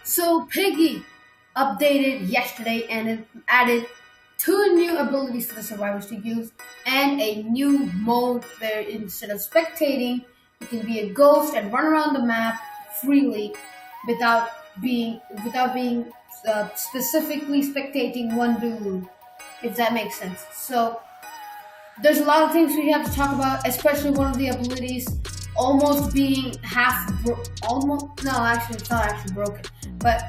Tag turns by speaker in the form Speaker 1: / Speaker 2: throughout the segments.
Speaker 1: So Piggy updated yesterday and it added two new abilities for the survivors to use and a new mode where instead of spectating, you can be a ghost and run around the map freely without being specifically spectating one dude, if that makes sense. So there's a lot of things we have to talk about, especially one of the abilities almost being almost, no, actually it's not actually broken, but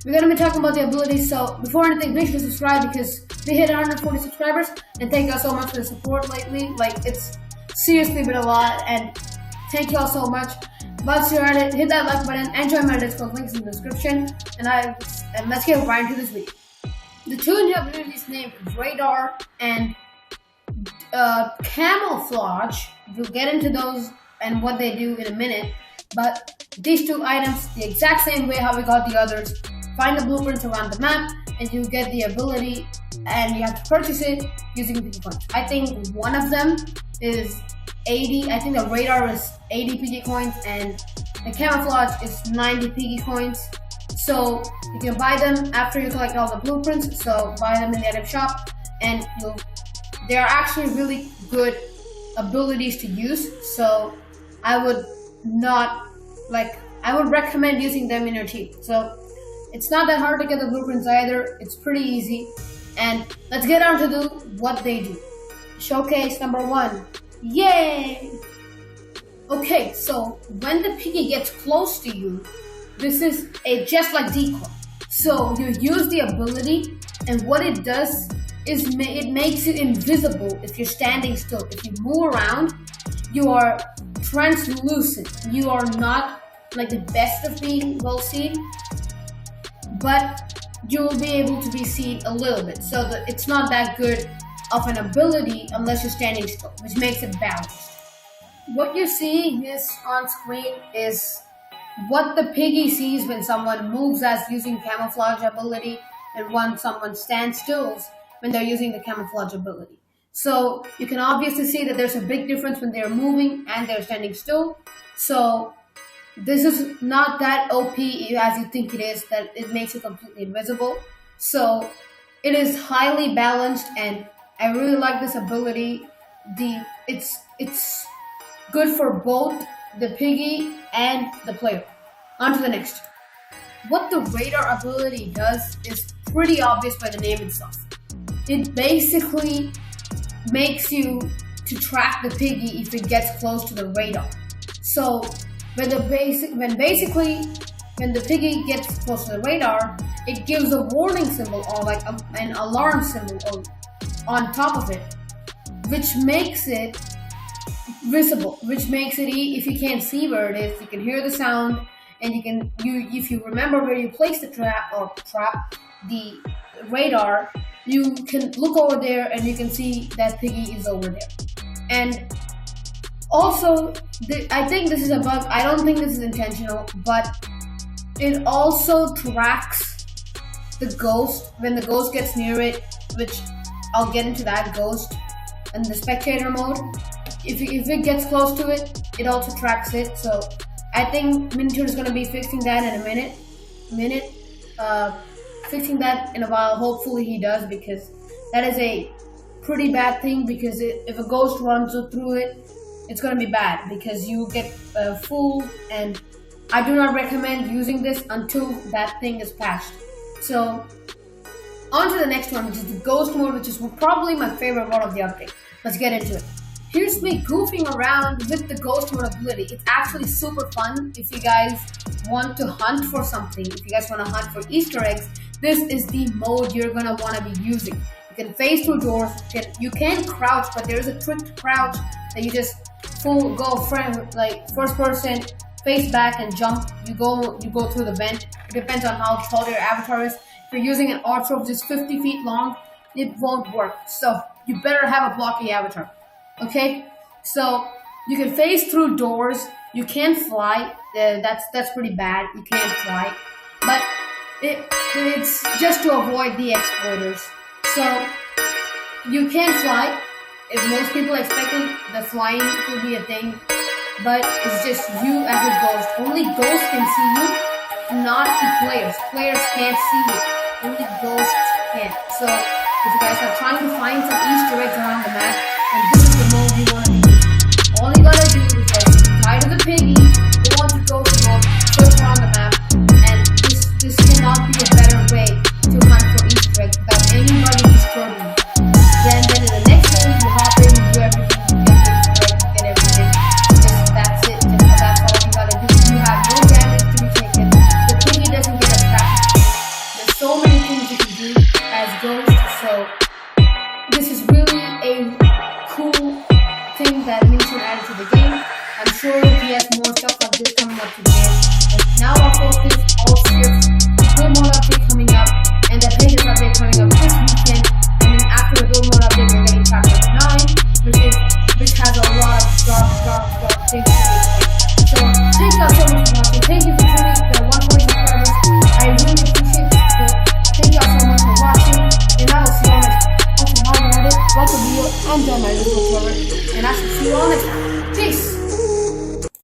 Speaker 1: we're going to be talking about the abilities. So before anything, make sure to subscribe because we hit 140 subscribers, and thank y'all so much for the support lately. Like, it's seriously been a lot, and thank y'all so much. Once you're at it, hit that like button and join my Discord, links in the description, and let's get right into this video. The two new abilities named Radar and Camouflage. We'll get into those and what they do in a minute, but these two items the exact same way how we got the others. Find the blueprints around the map and you get the ability, and you have to purchase it using Piggy coins. I think one of them is 80. I think the Radar is 80 Piggy coins and the Camouflage is 90 Piggy coins. So you can buy them after you collect all the blueprints. So buy them in the item shop, and they are actually really good abilities to use. So I would recommend using them in your team. So it's not that hard to get the blueprints either. It's pretty easy. And let's get on to what they do. Showcase number 1. Yay! Okay, so when the Piggy gets close to you, this is just like decoy. So you use the ability, and what it does is it makes you invisible if you're standing still. If you move around, you are translucent. You are not like the best of being well seen, but you will be able to be seen a little bit. So it's not that good of an ability unless you're standing still, which makes it balanced. What you're seeing on screen is what the Piggy sees when someone moves as using Camouflage ability, and when someone stands still when they're using the Camouflage ability. So you can obviously see that there's a big difference when they're moving and they're standing still. So this is not that OP as you think it is, that it makes you completely invisible. So it is highly balanced, and I really like this ability. It's good for both the Piggy and the player. On to the next. What the Radar ability does is pretty obvious by the name itself. It basically makes you to track the Piggy if it gets close to the radar. So when the Piggy gets close to the radar, it gives a warning symbol or like an alarm symbol on top of it, which makes it visible. Which makes it if you can't see where it is, you can hear the sound, and if you remember where you placed the the radar, you can look over there and you can see that Piggy is over there. And also, I think this is a bug. I don't think this is intentional, but it also tracks the ghost when the ghost gets near it, which I'll get into that ghost in the spectator mode. If it gets close to it, it also tracks it. So I think Miniature is going to be fixing that in a minute. Fixing that in a while. Hopefully he does, because that is a pretty bad thing, because if a ghost runs through it, it's going to be bad because you get fooled, and I do not recommend using this until that thing is patched. So on to the next one, which is the ghost mode, which is probably my favorite one of the update. Let's get into it. Here's me goofing around with the ghost mode ability. It's actually super fun if you guys want to hunt for something. If you guys want to hunt for Easter eggs, this is the mode you're going to want to be using. You can phase through doors. You can crouch, but there's a trick to crouch that you just first person, face back and jump. You go through the vent. It depends on how tall your avatar is. If you're using an archer which is 50 feet long, it won't work. So you better have a blocky avatar. Okay, so you can phase through doors. You can fly. That's pretty bad. You can't fly, but it's just to avoid the exploiters. So you can fly. If most people expected the flying to be a thing, but it's just you as a ghost. Only ghosts can see you. not to players. Players can't see it. Only ghosts can. So if you guys are trying to find some Easter eggs around the map, and this is the mode you want to use. All you gotta do is just tie to the piggy, go on to ghost mode, search around the map, and this cannot be a better way to hunt for Easter eggs without anybody disturbing you. Then in the next game you hop in, you do everything, you get the Easter eggs, you get everything. That's it. That's all you gotta do. You have no damage to be taken. The piggy doesn't get attacked. There's so many things you can do as ghosts. So this is really a cool thing that Nation added to the game. I'm sure he has more stuff like this coming up to the game. And now our focus, all scripts, build mode update coming up, and the pages update coming up this weekend. And then after the build mode update, we're getting chapter 9, which has a lot of dark things to do. So thank you guys so much for watching. Thank you for tuning in to 140 subscribers. I really appreciate the support. Thank you all so much for watching, and I will see you all next time. Also, while you're at it, like the video and join my Discord server, and I shall see you all next time.